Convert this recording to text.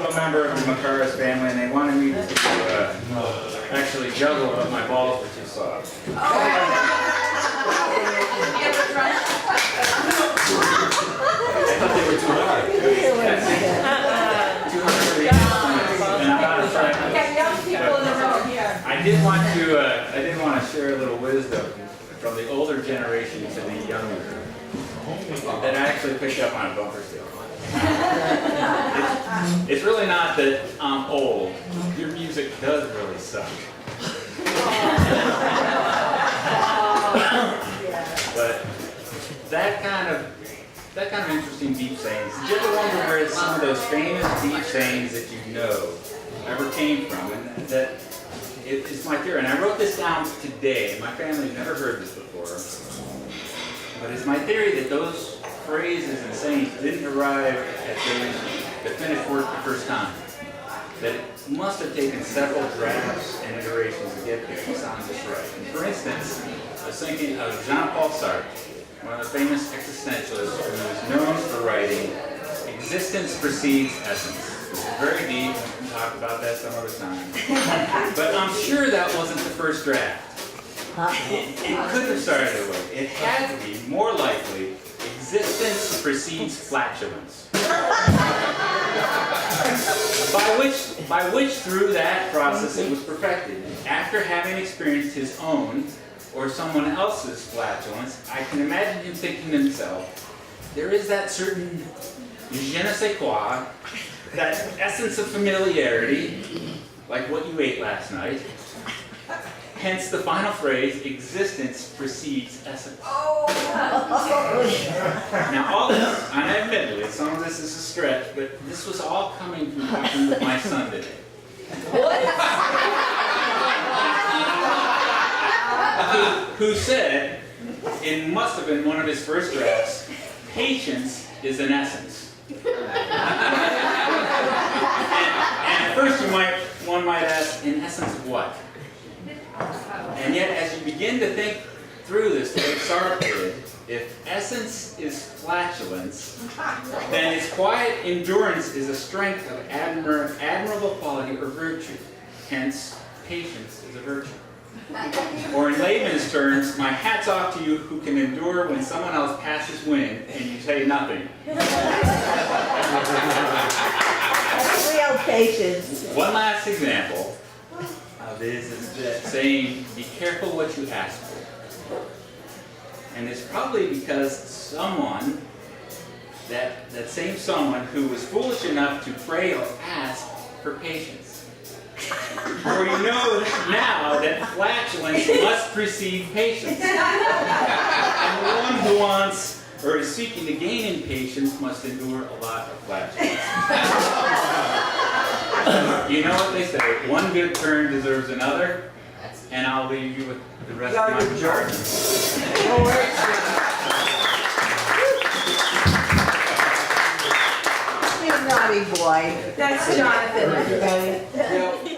also a member of the Macarus family, and they wanted me to actually juggle up my balls with you saw. I thought they were too hard. 200 and I'm not a friend. I did want to share a little wisdom from the older generation to the younger that I actually picked up on a bumper sticker. It's really not that I'm old. Your music does really suck. But that kind of interesting deep sayings. Did you ever wonder where some of those famous deep sayings that you know ever came from? And that it's my theory. And I wrote this down today. My family had never heard this before. But it's my theory that those phrases and sayings didn't arrive at the finished work the first time. That it must have taken several drafts and iterations to get there to sound just right. And for instance, I was thinking of Jean-Paul Sartre, one of the famous existentialists who is known for writing, "Existence precedes essence." It's very deep, we can talk about that some other time. But I'm sure that wasn't the first draft. It couldn't have started that way. It had to be, more likely, existence precedes flatulence. By which through that process it was perfected. After having experienced his own or someone else's flatulence, I can imagine him thinking to himself, there is that certain je ne sais quoi, that essence of familiarity, like what you ate last night. Hence the final phrase, existence precedes essence. Now all this, and admittedly, some of this is a stretch, but this was all coming from talking with my son today. Who said, it must have been one of his first drafts, patience is an essence. And at first one might ask, in essence of what? And yet, as you begin to think through this, like Sartre did, if essence is flatulence, then its quiet endurance is a strength of admirable quality or virtue. Hence, patience is a virtue. Or in layman's terms, my hat's off to you who can endure when someone else passes wind and you say nothing. That's real patience. One last example of this is that saying, be careful what you ask for. And it's probably because someone, that same someone who was foolish enough to pray or ask for patience. For you know now that flatulence must precede patience. And the one who wants or is seeking to gain in patience must endure a lot of flatulence. You know what they say, one good turn deserves another, and I'll leave you with the rest of my charge. You naughty boy. That's Jonathan, everybody.